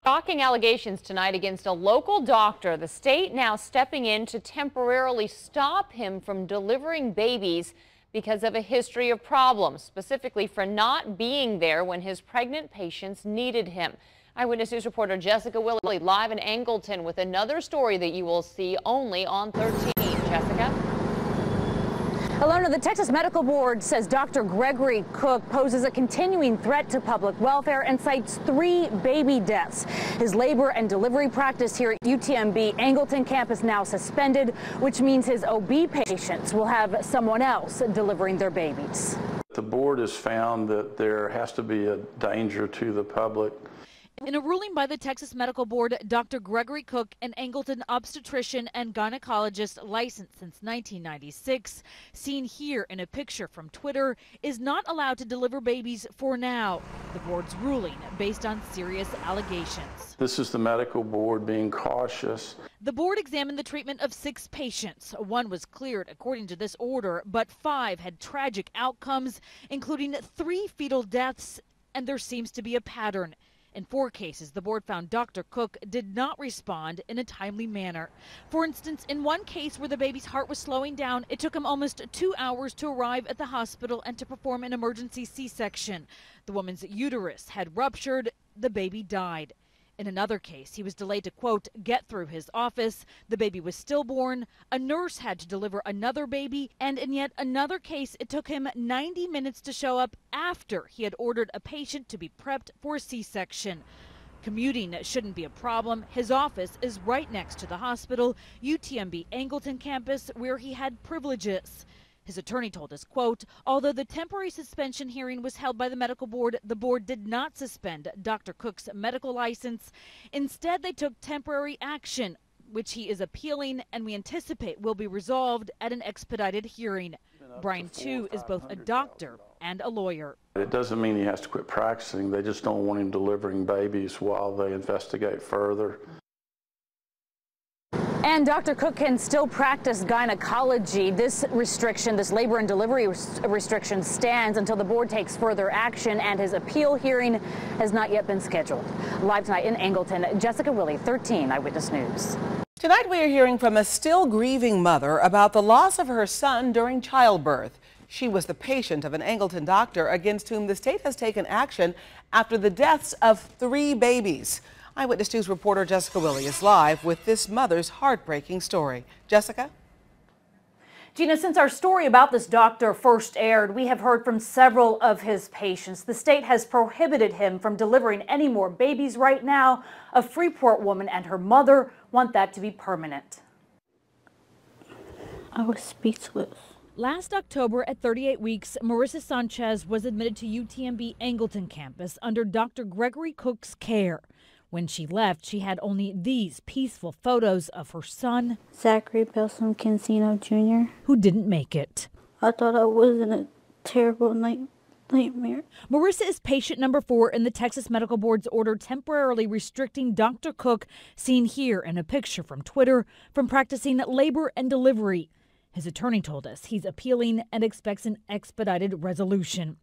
Shocking allegations tonight against a local doctor. The state now stepping in to temporarily stop him from delivering babies because of a history of problems, specifically for not being there when his pregnant patients needed him. Eyewitness News reporter Jessica Willey live in Angleton with another story that you will see only on 13. Jessica? Alona, the Texas Medical Board says Dr. Gregory Cooke poses a continuing threat to public welfare and cites 3 baby deaths. His labor and delivery practice here at UTMB Angleton campus now suspended, which means his OB patients will have someone else delivering their babies. The board has found that there has to be a danger to the public. In a ruling by the Texas Medical Board, Dr. Gregory Cooke, an Angleton obstetrician and gynecologist licensed since 1996, seen here in a picture from Twitter, is not allowed to deliver babies for now. The board's ruling based on serious allegations. This is the medical board being cautious. The board examined the treatment of 6 patients. 1 was cleared according to this order, but 5 had tragic outcomes, including 3 fetal deaths, and there seems to be a pattern. In 4 cases, the board found Dr. Cooke did not respond in a timely manner. For instance, in 1 case where the baby's heart was slowing down, it took him almost 2 hours to arrive at the hospital and to perform an emergency C-section. The woman's uterus had ruptured. The baby died. In another case, he was delayed to, quote, get through his office. The baby was stillborn. A nurse had to deliver another baby. And in yet another case, it took him 90 minutes to show up after he had ordered a patient to be prepped for a C-section. Commuting shouldn't be a problem. His office is right next to the hospital, UTMB Angleton campus, where he had privileges. His attorney told us, quote, although the temporary suspension hearing was held by the medical board, the board did not suspend Dr. Cooke's medical license. Instead, they took temporary action, which he is appealing and we anticipate will be resolved at an expedited hearing. Brian, too, is both a doctor and a lawyer. It doesn't mean he has to quit practicing. They just don't want him delivering babies while they investigate further. And Dr. Cooke can still practice gynecology. This restriction, this labor and delivery restriction, stands until the board takes further action, and his appeal hearing has not yet been scheduled. Live tonight in Angleton, Jessica Willey, 13 Eyewitness News. Tonight we are hearing from a still grieving mother about the loss of her son during childbirth. She was the patient of an Angleton doctor against whom the state has taken action after the deaths of 3 babies. Eyewitness News reporter Jessica Willey is live with this mother's heartbreaking story. Jessica? Gina, since our story about this doctor first aired, we have heard from several of his patients. The state has prohibited him from delivering any more babies right now. A Freeport woman and her mother want that to be permanent. I was speechless. Last October, at 38 weeks, Marissa Sanchez was admitted to UTMB Angleton campus under Dr. Gregory Cooke's care. When she left, she had only these peaceful photos of her son, Zachary Belsom Cancino Jr., who didn't make it. I thought I was in a terrible nightmare. Marissa is patient number 4 in the Texas Medical Board's order temporarily restricting Dr. Cooke, seen here in a picture from Twitter, from practicing labor and delivery. His attorney told us he's appealing and expects an expedited resolution.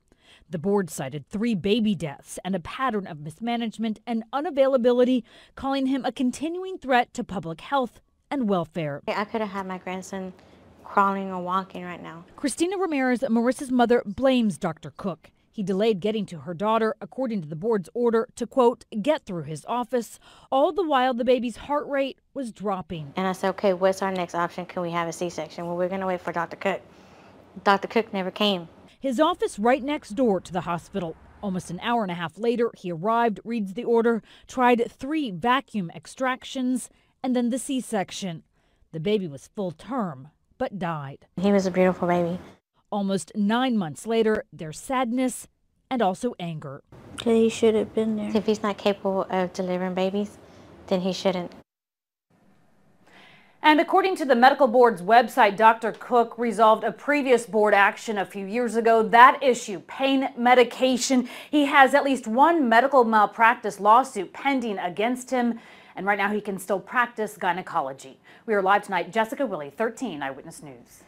The board cited 3 baby deaths and a pattern of mismanagement and unavailability, calling him a continuing threat to public health and welfare. I could have had my grandson crawling or walking right now. Christina Ramirez, Marissa's mother, blames Dr. Cooke. He delayed getting to her daughter, according to the board's order, to, quote, get through his office, all the while the baby's heart rate was dropping. And I said, okay, what's our next option? Can we have a C-section? Well, we're going to wait for Dr. Cooke. Dr. Cooke never came. His office right next door to the hospital. Almost an hour and a half later, he arrived, reads the order, tried 3 vacuum extractions, and then the C-section. The baby was full term, but died. He was a beautiful baby. Almost 9 months later, there's sadness and also anger. He should have been there. If he's not capable of delivering babies, then he shouldn't. And according to the medical board's website, Dr. Cooke resolved a previous board action a few years ago. That issue, pain medication. He has at least 1 medical malpractice lawsuit pending against him. And right now he can still practice gynecology. We are live tonight. Jessica Willey, 13 Eyewitness News.